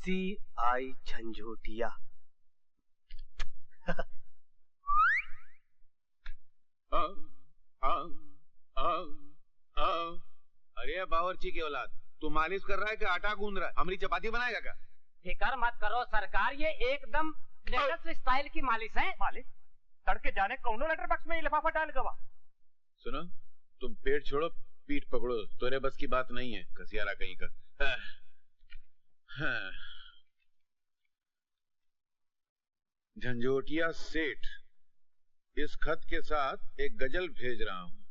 CI झंझोटिया। अरे बावर्ची की औलाद, तू मालिश कर रहा है कि आटा गूंद रहा है? हमारी चपाती बनाएगा क्या? फिकर मत करो सरकार, ये एकदम लेटेस्ट स्टाइल की मालिश है। मालिश तड़के जाने कौनो लेटर बॉक्स में ये लिफाफा डाल गवा। सुनो, तुम पेट छोड़ो पीठ पकड़ो, तोरे बस की बात नहीं है कसियारा कहीं का। झंझोटिया सेठ, इस खत के साथ एक गजल भेज रहा हूँ,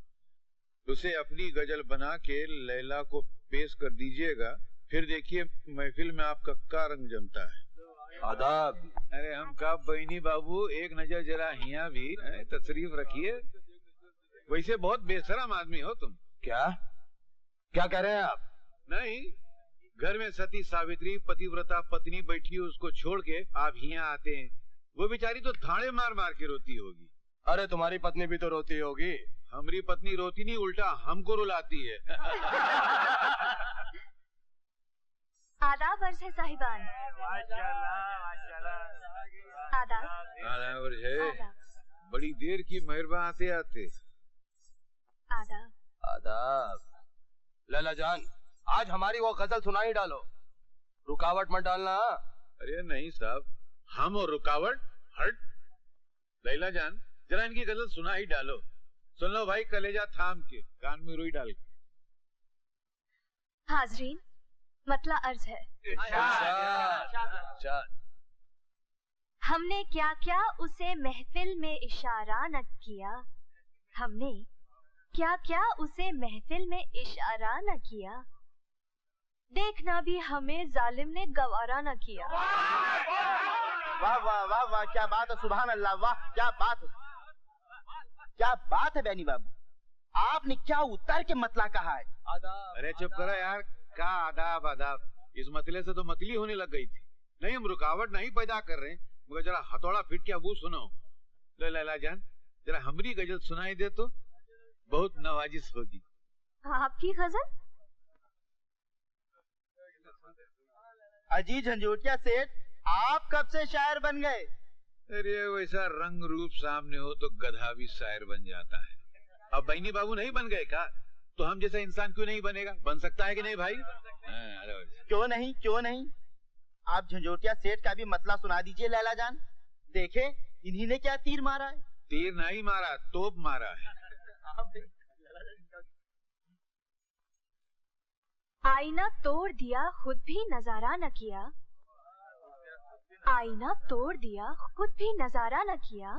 उसे अपनी गजल बना के लैला को पेश कर दीजिएगा, फिर देखिए महफिल में आपका क्या रंग जमता है। आदाब। अरे हम का बहनी बाबू, एक नजर जरा हिया भी तशरीफ रखिए। वैसे बहुत बेशरम आदमी हो तुम। क्या क्या कह रहे हैं आप? नहीं, घर में सती सावित्री पतिव्रता पत्नी बैठी है, उसको छोड़ के आप यहाँ आते हैं। वो बेचारी तो थाड़े मार मार के रोती होगी। अरे तुम्हारी पत्नी भी तो रोती होगी। हमारी पत्नी रोती नहीं, उल्टा हमको रुलाती है। आदाब अर्ज है साहिबान। आदाब। आदाब अर्ज है। बड़ी देर की मेहरबान आते आते। आदाब। आदाब। लैला जान, आज हमारी वो गजल सुना ही डालो, रुकावट मत डालना। अरे नहीं साहब, हम और रुकावट हट। लैला जान, जरा इनकी गजल सुना ही डालो। सुन लो भाई, कलेजा थाम के, कान में रुई डाल के। हाजरीन, मतला अर्ज है। हमने क्या क्या उसे महफिल में इशारा न किया, हमने क्या क्या उसे महफिल में इशारा न किया, देखना भी हमें जालिम ने गवारा न किया। वाह वाह वाह वाह, क्या बात है, सुभान अल्लाह, वाह क्या बात है, क्या बात है बैनी बाबू, आपने क्या उतर के मतला कहा है। आदाब। अरे चुप करो यार, क्या आदाब आदाब, इस मतले से तो मतली होने लग गई थी। नहीं, हम रुकावट नहीं पैदा कर रहे, मगर जरा हथौड़ा फिट के अबू सुनो। लो लैला जान, जरा हमारी गजल सुनाई दे तो बहुत नवाजिश होगी। आपकी गजल? अजी झंझोटिया सेठ, आप कब से शायर बन गए? अरे वैसा रंग रूप सामने हो तो गधा भी शायर बन जाता है। अब बहनी बाबू नहीं बन गए का, तो हम जैसा इंसान क्यों नहीं बनेगा? बन सकता है कि नहीं भाई? क्यों नहीं, क्यों नहीं। आप झंझोटिया सेठ का भी मतला सुना दीजिए लैला जान, देखे इन्हीं ने क्या तीर मारा है। तीर नहीं मारा, तोप मारा है। आईना तोड़ दिया खुद भी नजारा न किया, आईना तोड़ दिया खुद भी नजारा न किया,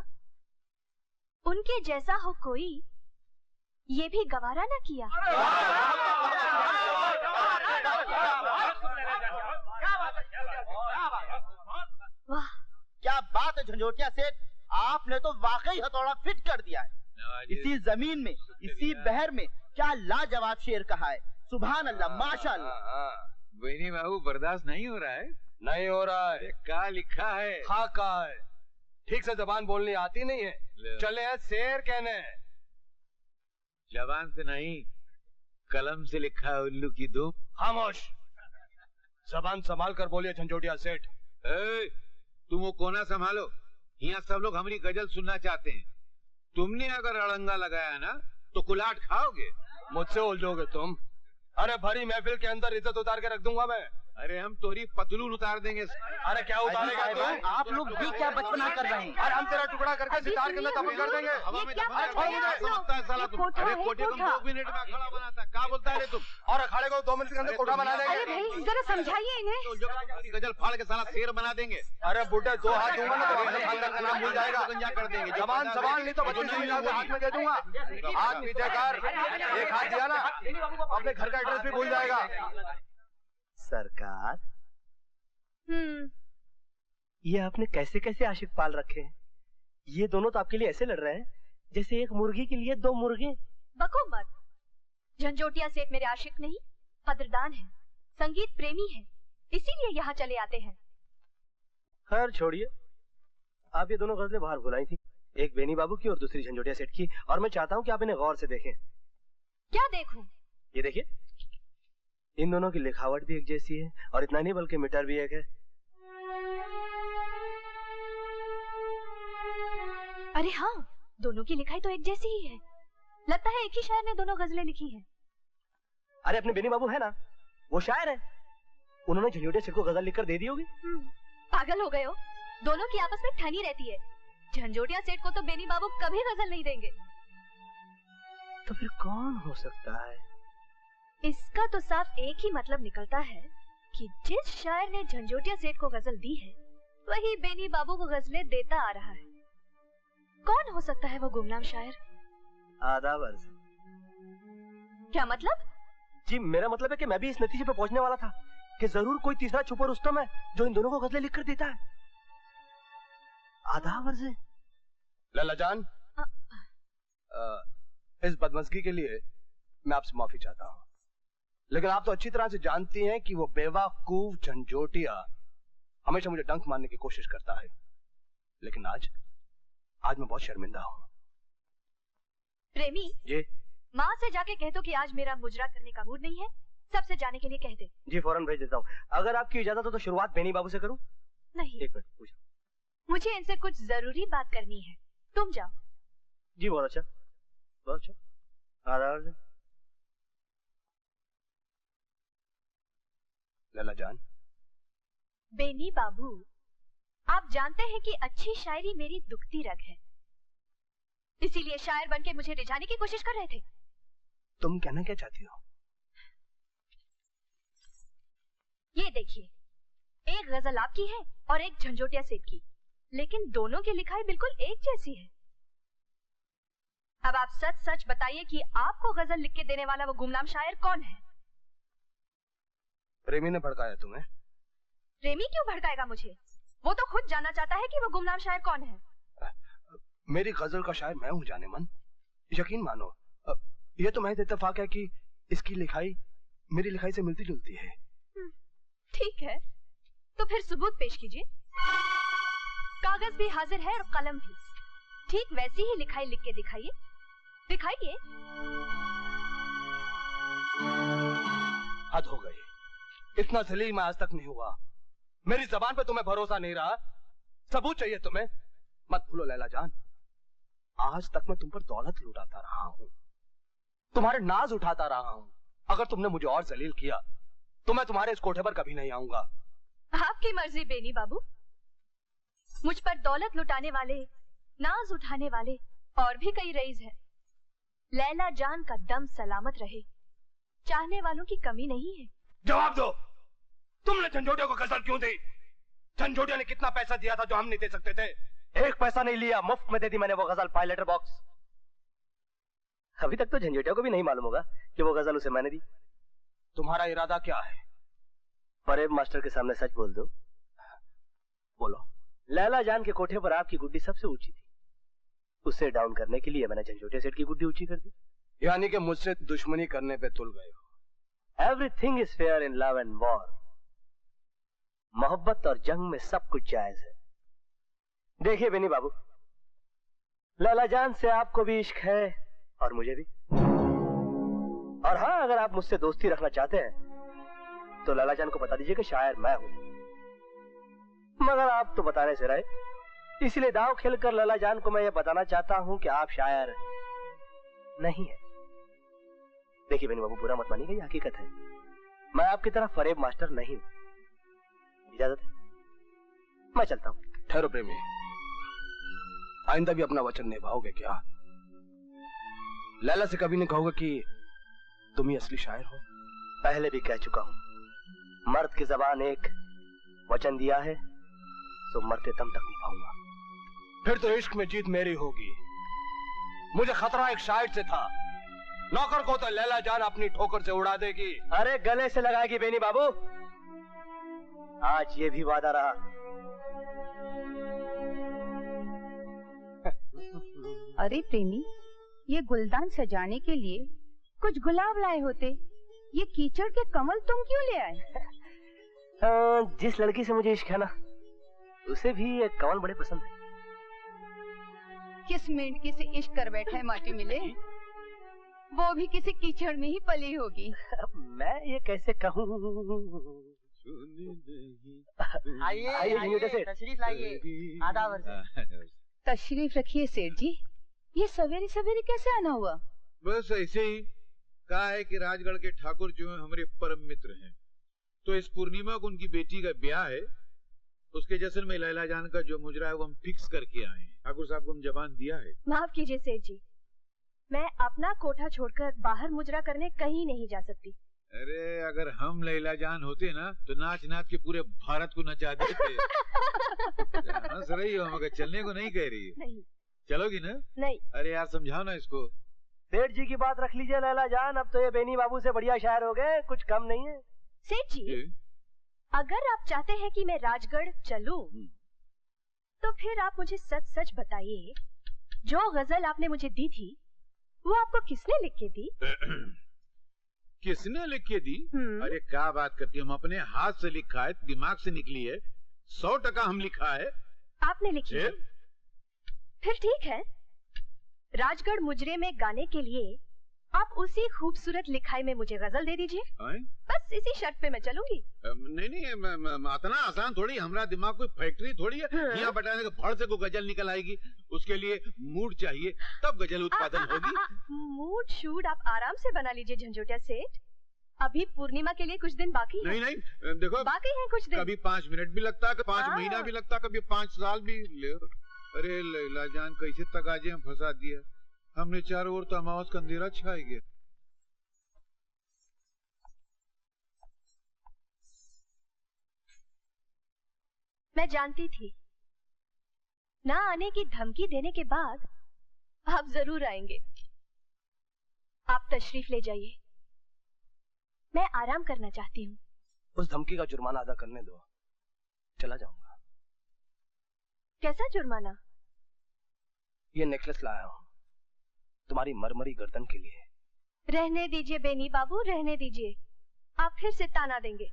उनके जैसा हो कोई ये भी गवारा न किया। वाह क्या बात है झंझोटिया सेठ, आपने तो वाकई हथौड़ा फिट कर दिया है। इसी जमीन में, इसी बहर में क्या लाजवाब शेर कहा है, सुभान अल्लाह, माशाअल्लाह। बहनी बाबू बर्दाश्त नहीं हो रहा है? नहीं हो रहा है। क्या लिखा है? हाँ कहा है, ठीक से जबान बोलनी आती नहीं है, चले हैं शेर कहने। जबान से नहीं, कलम से लिखा है उल्लू की धूम। खामोश, जबान संभाल कर बोलिए झंझोटिया सेठ। तुम वो कोना संभालो, यहाँ सब लोग हमारी गजल सुनना चाहते हैं। तुमने अगर अड़ंगा लगाया ना तो कुलाट खाओगे। मुझसे उलझोगे तुम? अरे भरी महफिल के अंदर इज्जत उतार के रख दूंगा मैं। अरे हम तोरी पतलून उतार देंगे। अरे क्या उतारेगा तू? आप लोग भी क्या बचपना कर रहे हैं? अरे हम तेरा टुकड़ा करके सितार के अंदर दफन कर देंगे। हवा में समझता है साला तुम। अरे कोठे को 2 मिनट में खड़ा बनाता है, क्या बोलता है रे तुम? और अखाड़े को 2 मिनट के अंदर कोठा बना देंगे। अरे भाई जरा समझाइए इन्हें। गजल फाड़ के साला शेर बना देंगे। अरे बुड्ढे 2 हाथ दूंगा ना तो अपने खानदान का नाम भूल जाएगा। गंजा कर देंगे। जबान संभाल, नहीं तो 25,000 हाथ में दे दूंगा। हाथ पीछे कर, एक हाथ दिया ना अपने घर का एड्रेस भी भूल जाएगा। सरकार, ये आपने कैसे कैसे आशिक पाल रखे हैं? ये दोनों तो आपके लिए ऐसे लड़ रहे हैं जैसे एक मुर्गी के लिए 2 मुर्गे। बको मत, झंझोटिया सेठ मेरे आशिक नहीं, कदरदान है, संगीत प्रेमी है, इसीलिए यहाँ चले आते हैं। खैर छोड़िए, आप ये दोनों गजलें बाहर भुलाई थी, एक बेनी बाबू की और दूसरी झंझोटिया सेठ की, और मैं चाहता हूँ कि आप इन्हें गौर से देखें। क्या देखूं? ये देखिए, इन दोनों की लिखावट भी एक जैसी है और इतना नहीं बल्कि मीटर भी एक है। अरे हाँ, दोनों की लिखाई तो एक जैसी ही है। लगता है एक ही शायर ने दोनों गजलें लिखी हैं। अरे अपने बेनी बाबू है ना, वो शायर है, उन्होंने झंझोटिया सेठ को गजल लिखकर दे दी होगी। पागल हो गए हो? दोनों की आपस में ठनी रहती है। झंझोटिया सेठ को तो बेनी बाबू कभी गजल नहीं देंगे। तो फिर कौन हो सकता है? इसका तो साफ एक ही मतलब निकलता है कि जिस शायर ने झंझोटिया सेठ को गजल दी है, वही बेनी बाबू को गजलें देता आ रहा है। कौन हो सकता है वो गुमनाम शायर? आधा वर्ष। क्या मतलब? जी मेरा मतलब है कि मैं भी इस नतीजे पे पहुंचने वाला था कि जरूर कोई तीसरा छुपा रुस्तम है जो इन दोनों को गजलें लिखकर देता है। आधा वर्ष। लैला जान, इस बदमज़गी के लिए मैं आपसे माफी चाहता हूँ, लेकिन आप तो अच्छी तरह से जानती हैं कि वो बेवकूफ झंझोटिया हमेशा मुझे डंक मारने की कोशिश करता है। लेकिन आज मैं बहुत शर्मिंदा हूँ। प्रेमी जी माँ से जाके कह दो कि आज मेरा मुजरा करने का मूड नहीं है, सबसे जाने के लिए कह दे। जी फौरन भेज देता हूँ। अगर आपकी इजाजत हो तो शुरुआत बेनी बाबू से करूँ? नहीं, एक मिनट पूछो। मुझे इनसे कुछ जरूरी बात करनी है, तुम जाओ। जी बहुत अच्छा, बहुत अच्छा। आधा वर्ष। लैला जान। बेनी बाबू, आप जानते हैं कि अच्छी शायरी मेरी दुखती रग है, इसीलिए शायर बनके मुझे रिझाने की कोशिश कर रहे थे। तुम कहना क्या चाहती हो? ये देखिए, एक गजल आपकी है और एक झंझोटिया सेठ की, लेकिन दोनों की लिखाई बिल्कुल एक जैसी है। अब आप सच सच बताइए कि आपको गजल लिख के देने वाला वो गुमनाम शायर कौन है? प्रेमी ने भड़काया तुम्हें? प्रेमी क्यों भड़काएगा मुझे? वो तो खुद जानना चाहता है कि वो गुमनाम शायर कौन है। मेरी गजल का शायर मैं हूँ जाने मन। यकीन मानो, ये तो महज इत्तेफाक है कि इसकी लिखाई मेरी लिखाई से मिलती जुलती है। ठीक है, तो फिर सबूत पेश कीजिए। कागज भी हाजिर है और कलम भी। ठीक वैसी ही लिखाई लिख के दिखाइए, दिखाइए। हद हो गई, इतना जलील मैं आज तक नहीं हुआ। मेरी जबान पे तुम्हें भरोसा नहीं रहा, सबूत चाहिए तुम्हें। मत भूलो लैला जान, आज तक मैं तुम पर दौलत लुटाता रहा हूँ, तुम्हारे नाज उठाता रहा हूँ। अगर तुमने मुझे और जलील किया तो मैं तुम्हारे इस कोठे पर कभी नहीं आऊंगा। आपकी मर्जी बेनी बाबू। मुझ पर दौलत लुटाने वाले, नाज उठाने वाले और भी कई रईस हैं। लैला जान का दम सलामत रहे, चाहने वालों की कमी नहीं है। जवाब दो, तुमने झंझोटिया को गजल क्यों दी? झंझोटिया ने कितना पैसा दिया था जो हम नहीं दे सकते थे? एक पैसा नहीं लिया, मुफ्त में दे दी मैंने वो गजल पाई लेटर बॉक्स। अभी तक तो झंझोटिया को भी नहीं मालूम होगा कि वो गजल उसे मैंने दी। तुम्हारा इरादा क्या है? परेब मास्टर के सामने सच बोल दो। बोलो। लैला जान के कोठे पर आपकी गुड्डी सबसे ऊंची थी, उसे डाउन करने के लिए मैंने झंझोटिया सेठ की गुड्डी ऊंची कर दी। यानी कि मुझसे दुश्मनी करने पे तुल गए हो। Everything is fair in love and war. मोहब्बत और जंग में सब कुछ जायज है। देखिए बेनी बाबू, लैला जान से आपको भी इश्क है और मुझे भी। और हाँ, अगर आप मुझसे दोस्ती रखना चाहते हैं तो लैला जान को बता दीजिए कि शायर मैं हूं। मगर आप तो बताने से रहे, इसलिए दांव खेलकर लैला जान को मैं ये बताना चाहता हूं कि आप शायर नहीं है। देखिए बेनी बाबू, बुरा मत मानिएगा, ये हकीकत है। मैं आपकी तरह फरेब मास्टर नहीं हूं। इजाजत है, मैं चलता हूं। ठहरो प्रेमी, आइंदा भी अपना वचन निभाओगे क्या? लैला से कभी नहीं कहोगे कि तुम ही असली शायर हो? पहले भी कह चुका हूं, मर्द की जबान एक, वचन दिया है तो मरते दम तक निभाऊंगा। फिर तो इश्क में जीत मेरी होगी। मुझे खतरा एक शायर से था, नौकर को तो लैला जान अपनी ठोकर से उड़ा देगी। अरे गले से लगाएगी बेनी बाबू, आज ये भी वादा रहा। अरे प्रेमी, ये गुलदान सजाने के लिए कुछ गुलाब लाए होते, ये कीचड़ के कमल तुम क्यों ले आए? जिस लड़की से मुझे इश्क है ना, उसे भी ये कमल बड़े पसंद है। किस मेंढकी से इश्क कर बैठा है माटी मिले, वो भी किसी कीचड़ में ही पली होगी। मैं ये कैसे कहूँ? आइए झंझोटिया सेठ, तशरीफ लाइए। आधा वर्ष। तशरीफ रखिए सेठ जी। ये सवेरे सवेरे कैसे आना हुआ? बस ऐसे ही कहा है कि राजगढ़ के ठाकुर जो हैं हमारे परम मित्र हैं, तो इस पूर्णिमा को उनकी बेटी का ब्याह है, उसके जश्न में लैला जान का जो मुजरा है वो हम फिक्स करके आए हैं। ठाकुर साहब को हम जबान दिया है। माफ कीजिए सेठ जी, मैं अपना कोठा छोड़कर बाहर मुजरा करने कहीं नहीं जा सकती। अरे अगर हम लैला जान होते ना तो नाच नाच के पूरे भारत को नचा देते। हंस रही हो मगर चलने को नहीं कह रही है। नहीं। चलोगी ना? नहीं। अरे यार समझाओ ना इसको। सेठ जी की बात रख लीजिए लैला जान, अब तो ये बेनी बाबू से बढ़िया शायर हो गए, कुछ कम नहीं है। सेठ जी, अगर आप चाहते हैं कि मैं राजगढ़ चलूं, तो फिर आप मुझे सच सच बताइए, जो गजल आपने मुझे दी थी वो आपको किसने लिख के दी? किसने लिख के दी? अरे क्या बात करती है, हम अपने हाथ से लिखा है, दिमाग से निकली है, 100% हम लिखा है। आपने लिखी है? फिर ठीक है, राजगढ़ मुजरे में गाने के लिए आप उसी खूबसूरत लिखाई में मुझे गजल दे दीजिए। बस इसी शर्त पे मैं चलूंगी। नहीं इतना आसान थोड़ी, हमारा दिमाग कोई फैक्ट्री थोड़ी है यहाँ बटाने के फड़ से कोई गजल निकल आएगी। उसके लिए मूड चाहिए, तब गजल उत्पादन होगी। मूड शूट आप आराम से बना लीजिए झंझोटिया सेठ, अभी पूर्णिमा के लिए कुछ दिन बाकी है। नहीं देखो बाकी है कुछ दिन। कभी 5 मिनट भी लगता है, 5 महीना भी लगता है, कभी 5 साल भी ले। अरे लैला जान कैसे तगाजे में फंसा दिया हमने, चारों ओर तो अमावस का अंधेरा छाए गया। मैं जानती थी ना आने की धमकी देने के बाद आप जरूर आएंगे। आप तशरीफ ले जाइए, मैं आराम करना चाहती हूँ। उस धमकी का जुर्माना अदा करने दो, चला जाऊंगा। कैसा जुर्माना? ये नेकलेस लाया हूँ तुम्हारी मरमरी गर्दन के लिए। रहने दीजिए बेनी बाबू, रहने दीजिए। आप फिर से ताना देंगे,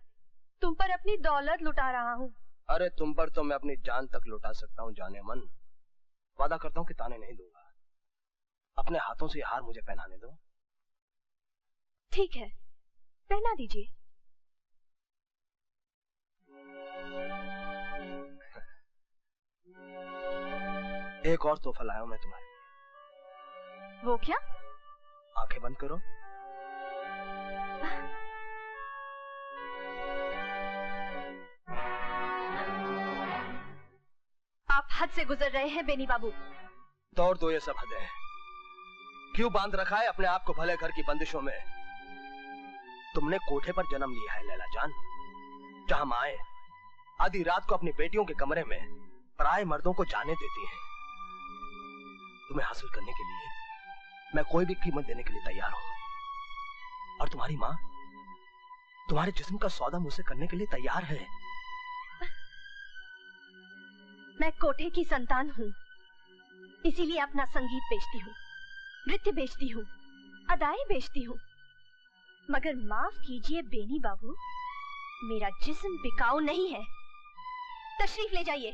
तुम पर अपनी दौलत लुटा रहा हूँ। अरे तुम पर तो मैं अपनी जान तक लुटा सकता हूँ जाने मन। वादा करता हूँ कि ताने नहीं दूंगा। अपने हाथों से हार मुझे पहनाने दो। ठीक है, पहना दीजिए। एक और तोहफा लाया हूं मैं तुम्हारे। वो क्या? आंखें बंद करो। आप हद से गुजर रहे हैं बेनी बाबू। तोड़ दो ये सब हदें। क्यों बांध रखा है अपने आप को भले घर की बंदिशों में? तुमने कोठे पर जन्म लिया है लैला जान, जहां माए आधी रात को अपनी बेटियों के कमरे में पराए मर्दों को जाने देती हैं। तुम्हें हासिल करने के लिए मैं कोई भी कीमत देने के लिए तैयार हूं, और तुम्हारी माँ तुम्हारे जिस्म का सौदा मुझसे करने के लिए तैयार है। मैं कोठे की संतान हूँ, इसीलिए अपना संगीत बेचती हूँ, नृत्य बेचती हूँ, अदाएं बेचती हूँ। मगर माफ कीजिए बेनी बाबू, मेरा जिस्म बिकाऊ नहीं है। तशरीफ ले जाइए।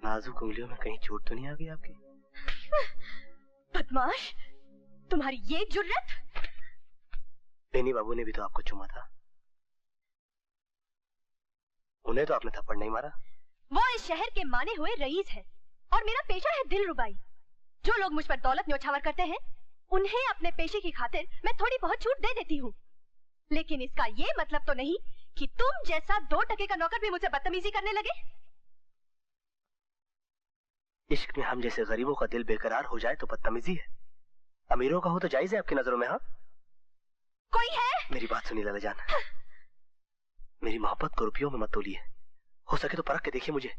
नाजुक उंगलियों में कहीं चोट तो नहीं आ गई आपकी? बदमाश, तुम्हारी ये जुर्रत! बेनी बाबू ने भी तो आपको चुमा था, उन्हें तो आपने थप्पड़ नहीं मारा। वो इस शहर के माने हुए रईस है और मेरा पेशा है दिल रुबाई। जो लोग मुझ पर दौलत न्यौछावर करते हैं, उन्हें अपने पेशे की खातिर मैं थोड़ी बहुत छूट दे देती हूँ, लेकिन इसका ये मतलब तो नहीं कि तुम जैसा 2 टके का नौकर भी मुझसे बदतमीजी करने लगे। इश्क में हम जैसे गरीबों का दिल बेकरार हो जाए तो बदतमीजी है, अमीरों का हो तो जायज है आपकी नजरों में? हाँ, कोई है? मेरी बात सुनिए लैला जान, मेरी मोहब्बत को रुपयों में मत तोलिए। हो सके तो परख के देखिए मुझे।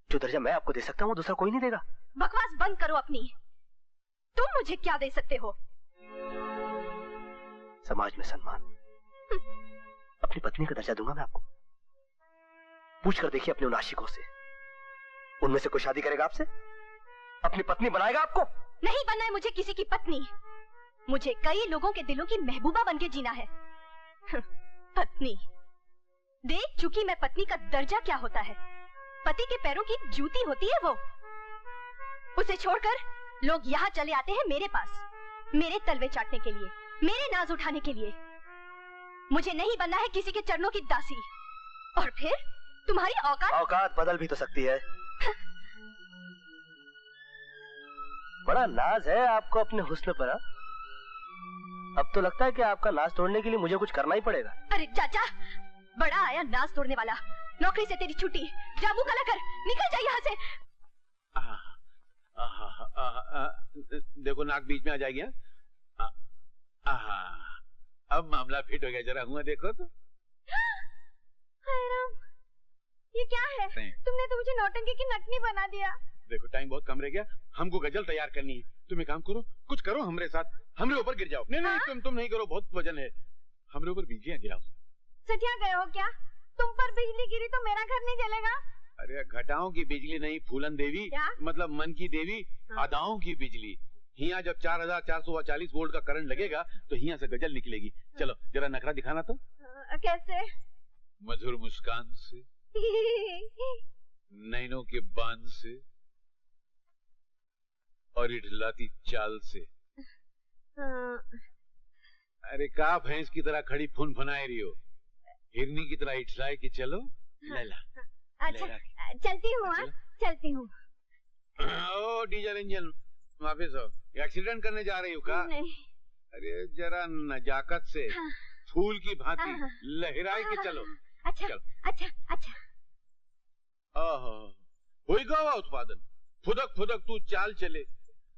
जो दर्जा मैं आपको दे सकता हूँ वो दूसरा कोई नहीं देगा। बकवास बंद करो अपनी। तुम मुझे क्या दे सकते हो? समाज में सम्मान, अपनी पत्नी का दर्जा दूंगा मैं आपको। पूछ कर देखिए अपने उन आशिकों से, उनमें से कोई शादी करेगा आपसे? अपनी पत्नी बनाएगा आपको? नहीं बनना है मुझे किसी की पत्नी। मुझे कई लोगों के दिलों की महबूबा बनके जीना है। पत्नी देख चुकी मैं पत्नी का दर्जा क्या होता है। पति के पैरों की जूती होती है वो। उसे छोड़कर लोग यहाँ चले आते हैं मेरे पास, मेरे तलवे चाटने के लिए, मेरे नाज उठाने के लिए। मुझे नहीं बनना है किसी के चरणों की दासी। और फिर तुम्हारी औकात बदल भी तो सकती है। बड़ा नाज है आपको अपने हुस्न पर। अब तो लगता है कि आपका नाज तोड़ने के लिए मुझे कुछ करना ही पड़ेगा। अरे चाचा, बड़ा आया नाज तोड़ने वाला। नौकरी से तेरी छुट्टी, जाबू कला कर, निकल जा यहाँ से। देखो नाक बीच में आ जाएगी। अब मामला फिट हो गया, जरा हुआ देखो तो। हाय राम, ये क्या है? तुमने तो मुझे नौटंकी की नटनी बना दिया। देखो टाइम बहुत कम रह गया, हमको गजल तैयार करनी है। तुम एक काम करो, कुछ करो हमरे साथ, हमरे ऊपर गिर जाओ। नहीं नहीं, तुम नहीं करो, बहुत वजन है। हमरे ऊपर बिजलियां गिराओ। सटिया गए हो क्या? तुम पर बिजली गिरी तो मेरा घर नहीं जलेगा? अरे घटाओं की बिजली नहीं, फूलन देवी, मतलब मन की देवी, अदाओं की बिजली। हिया जब 4440 वोल्ट का करंट लगेगा तो हिया से गजल निकलेगी। चलो जरा नखरा दिखाना तो। कैसे? मधुर मुस्कान से, नैनों के बांध से और इठलाती चाल से। अरे का भैंस की तरह खड़ी फुन फुनाए रही हो, हिरनी की तरह इठलाए कि चलो लैला। अच्छा चलती हूँ, चलती हूँ। ओ डीजल इंजन वापस हो, एक्सीडेंट करने जा रही हो का? नहीं। अरे जरा नजाकत से फूल की भांति लहराए के चलो। अच्छा चलो। अच्छा अच्छा। हुई गवा उत्पादन, फुदक फुदक तू चाल चले,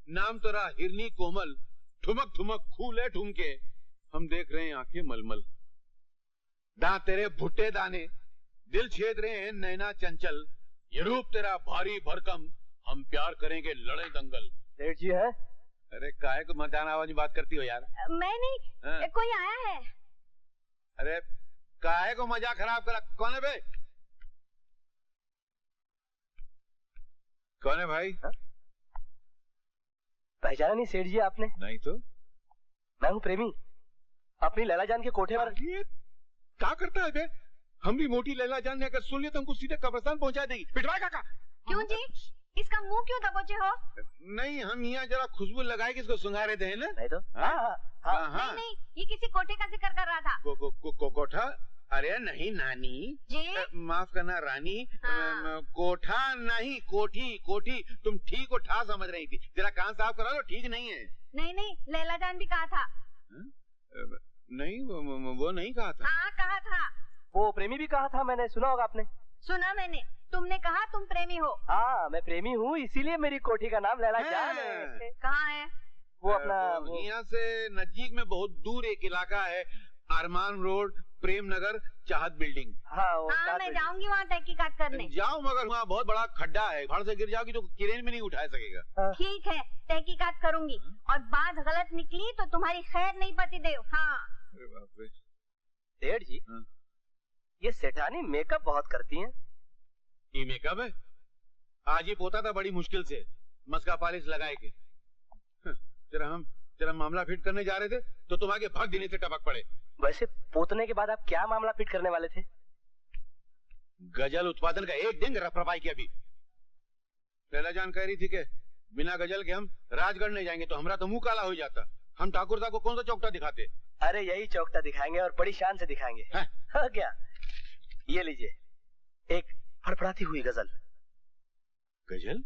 नाम तेरा हिरनी कोमल, ठुमक ठुमक खूले ठुमके, हम देख रहे हैं आंखें मलमल। दांत तेरे भुट्टे दाने, दिल छेद रहे हैं नैना चंचल, ये रूप तेरा भारी भरकम, हम प्यार करेंगे लड़े दंगल। सेठ जी है? अरे काहे को मजान आवाज में बात करती हो यार? मैं नहीं, कोई आया है। अरे काहे को मजा खराब करा? कौन है बे? कौन है भाई? पहचाना नहीं सेठ जी आपने? नहीं तो। मैं हूँ प्रेमी, अपनी लैला जान के कोठे पर। क्या करता है बे? हमरी मोटी लैला जान ने अगर सुन लिया तो हमको सीधे कब्रिस्तान पहुंचा देगी। पिटवाए काका। क्यों जी? इसका मुंह क्यों दबोचे हो? नहीं, हम यहाँ जरा खुशबू लगाए कि इसको सुंघा रहे थे ना। नहीं तो। नहीं नहीं, ये किसी कोठे का जिक्र कर रहा था। कोठा? अरे नहीं नानी जी, माफ करना रानी। कोठा नहीं, कोठी कोठी। तुम ठीक को ठा समझ रही थी, जरा कान साफ करा लो, ठीक नहीं है। नहीं नहीं, लैला जान भी कहा था। नहीं वो नहीं कहा था। हाँ कहा था। वो प्रेमी भी कहा था, मैंने सुना होगा आपने। सुना मैंने, तुमने कहा तुम प्रेमी हो। हाँ मैं प्रेमी हूँ, इसीलिए मेरी कोठी का नाम लैला जान है। कहाँ है वो? अपना यहाँ से नजदीक में बहुत दूर एक इलाका है, अरमान रोड, प्रेम नगर, चाहत बिल्डिंग। हाँ मैं जाऊंगी वहाँ तहकीकात करने। जाओ, मगर वहाँ बहुत बड़ा खड्डा है, भाड़ से गिर जाओगी तो क्रेन में नहीं उठा सकेगा। ठीक है, तहकीकात करूंगी, और बात गलत निकली तो तुम्हारी खैर नहीं पति देव। हाँ। अरे बाप रे सेठ जी, ये सेठानी मेकअप बहुत करती हैं। ये मेकअप है? आज ही पोता था बड़ी मुश्किल से, मस्का पॉलिश लगाए के। जरा मामला फिट करने जा रहे थे तो तुम आगे भाग देने से टपक पड़े। वैसे पोतने के बाद आप क्या मामला फिट करने वाले थे? गजल उत्पादन का एक दिन रफरफाई किया। अभी लैला जान कह रही थी कि बिना गजल के हम राजगढ़ नहीं जाएंगे, तो हमारा तो मुंह काला हो जाता। हम ठाकुर साहब को कौन सा चौकटा दिखाते? अरे यही चौकटा दिखाएंगे और बड़ी शान से दिखाएंगे। हाँ क्या? ये लीजिए, एक फड़फड़ाती हुई गजल। गजल?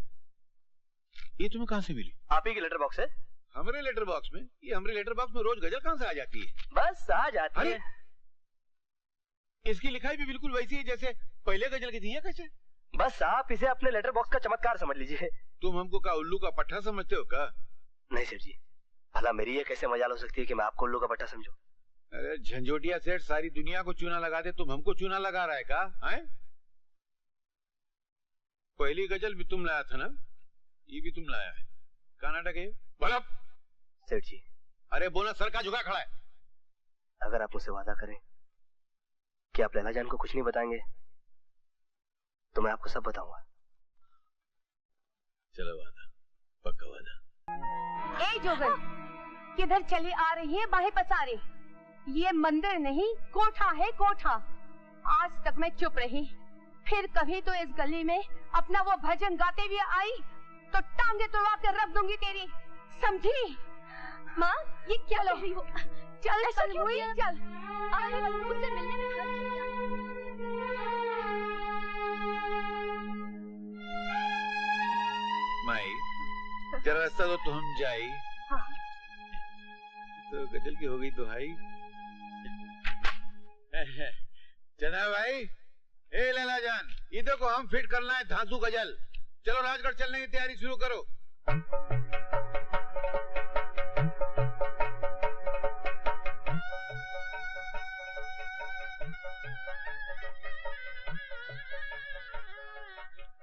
ये तुम्हें कहाँ से मिली? आप ही की लेटर बॉक्स है। हमारे लेटर बॉक्स में? ये हमारे लेटर बॉक्स में रोज गजल कहाँ से आ जाती है? बस आ जाती है। इसकी लिखाई भी बिल्कुल वैसी है जैसे पहले गजल की थी। है कैसे? बस आप इसे अपने लेटर बॉक्स का चमत्कार समझ लीजिए। तुम हमको का उल्लू का पट्टा समझते हो का? नहीं सेठ जी, भला मेरी ये कैसे मजाल हो सकती है कि मैं आपको उल्लू का पट्टा समझूं? अरे झंझोटिया सेठ सारी दुनिया को चूना लगा दे, तुम हमको चूना लगा रहा है का? हैं? पहली गजल भी तुम लाया था ना, ये भी तुम लाया है। क्या नाटक है? बोलो सेठ जी। अरे बोला, सर का झुका खड़ा है। अगर आप मुझसे वादा करें कि आप लैला जान को कुछ नहीं बताएंगे तो मैं आपको सब बताऊंगा। चलो वादा, पक्का वादा। ए जोगन, किधर चली आ रही है बाहें पसारे? ये मंदिर नहीं कोठा है, कोठा। आज तक मैं चुप रही, फिर कभी तो इस गली में अपना वो भजन गाते हुए आई तो टांगे तोड़वा कर रख दूंगी तेरी, समझी? माँ, ये क्या कह रही हो? चल चल हुई, चल। उससे मिलने में हर्ज क्या? माई, जरा रास्ता तो हम जाए। हाँ। तो गजल की हो गई दुहाई। जना भाई, ए लैला जान, इधर को हम फिट करना है धांसू गजल। चलो राजगढ़ चलने की तैयारी शुरू करो।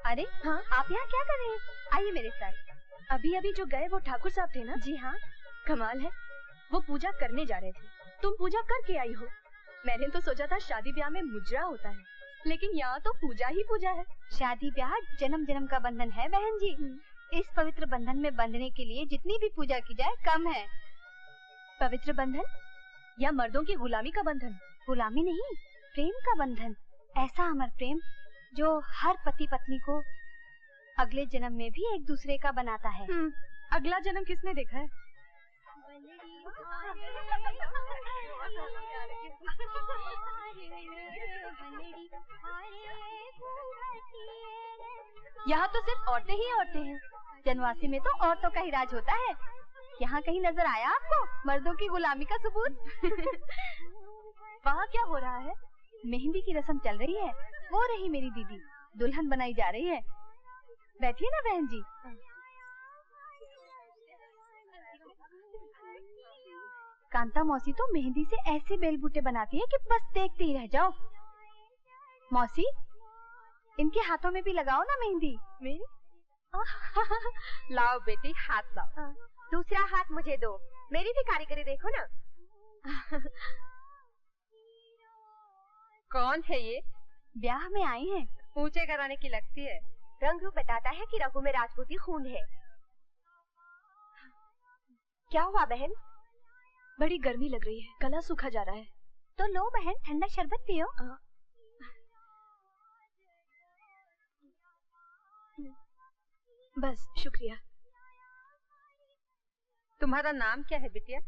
अरे हाँ, आप यहाँ क्या कर रहे हैं? आइए मेरे साथ। अभी अभी जो गए वो ठाकुर साहब थे ना? जी हाँ। कमाल है, वो पूजा करने जा रहे थे, तुम पूजा करके आई हो। मैंने तो सोचा था शादी ब्याह में मुजरा होता है, लेकिन यहाँ तो पूजा ही पूजा है। शादी ब्याह जन्म जन्म का बंधन है बहन जी। इस पवित्र बंधन में बंधने के लिए जितनी भी पूजा की जाए कम है। पवित्र बंधन या मर्दों की गुलामी का बंधन? गुलामी नहीं, प्रेम का बंधन। ऐसा अमर प्रेम जो हर पति पत्नी को अगले जन्म में भी एक दूसरे का बनाता है। अगला जन्म किसने देखा है? यहाँ तो सिर्फ औरतें ही औरतें हैं। जनवासी में तो औरतों का ही राज होता है। यहाँ कहीं नजर आया आपको मर्दों की गुलामी का सबूत? वहाँ क्या हो रहा है? मेहंदी की रस्म चल रही है। वो रही मेरी दीदी, दुल्हन बनाई जा रही है। बैठिए ना बहन जी। कांता मौसी तो मेहंदी से ऐसे बेलबूटे बनाती है कि बस देखते ही रह जाओ। मौसी, इनके हाथों में भी लगाओ ना मेहंदी। मेरी? लाओ बेटी, हाथ लाओ। दूसरा हाथ मुझे दो, मेरी भी कारीगरी देखो ना। कौन है ये? ब्याह में आई हैं। ऊंचे घराने की लगती है। रंग रूप बताता है कि रघु में राजपूती खून है। क्या हुआ बहन? बड़ी गर्मी लग रही है, गला सूखा जा रहा है। तो लो बहन, ठंडा शरबत पियो। बस शुक्रिया। तुम्हारा नाम क्या है बिटिया?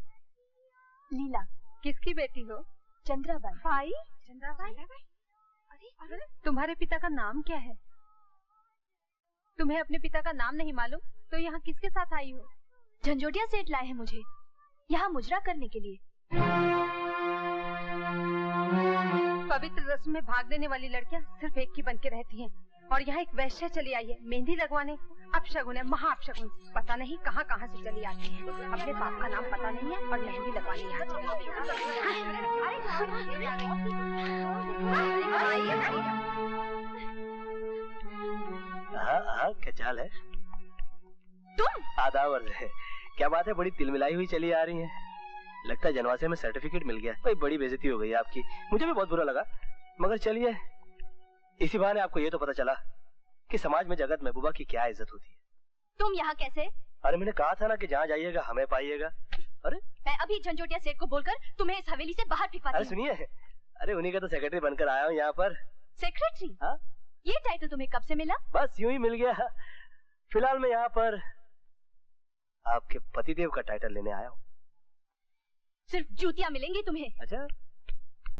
लीला। किसकी बेटी हो? चंद्राबाई। भाई? चंद्राबाई। अरे तुम्हारे पिता का नाम क्या है? तुम्हें अपने पिता का नाम नहीं मालूम तो यहाँ किसके साथ आई हो? झंझोटिया सेठ लाए हैं मुझे यहाँ मुजरा करने के लिए। पवित्र रस्म में भाग लेने वाली लड़कियाँ सिर्फ एक की बन के रहती हैं, और यहाँ एक वैश्य चली आई है मेहंदी लगवाने। अपशगुन है, महा अपशगुन। पता नहीं कहाँ कहाँ से चली आती है। अपने बाप का नाम पता नहीं है और मेहंदी लगवाने यहाँ चली हाँ, क्या चाल है? तुम? आदाब अर्ज़ है। क्या बात है, बड़ी तिलमिलाई हुई चली आ रही है। लगता है जनवासे में सर्टिफिकेट मिल गया। भाई बड़ी बेइज्जती हो गई आपकी, मुझे भी बहुत बुरा लगा। मगर चलिए, इसी बहाने आपको ये तो पता चला कि समाज में जगत महबूबा की क्या इज्जत होती है। तुम यहाँ कैसे? अरे मैंने कहा था ना कि जहाँ जाइएगा हमें पाइएगा। अरे मैं अभी झंझोटिया सेठ को बोलकर तुम्हें इस हवेली से बाहर फिकवाती हूँ। अरे सुनिए, अरे उन्हीं का तो सेक्रेटरी बनकर आया हूँ यहाँ पर। सेक्रेटरी? हाँ। ये टाइटल तुम्हें कब से मिला? बस यूं ही मिल गया। फिलहाल मैं यहाँ पर आपके पतिदेव का टाइटल लेने आया हूँ। सिर्फ जूतियाँ मिलेंगी तुम्हें। अच्छा,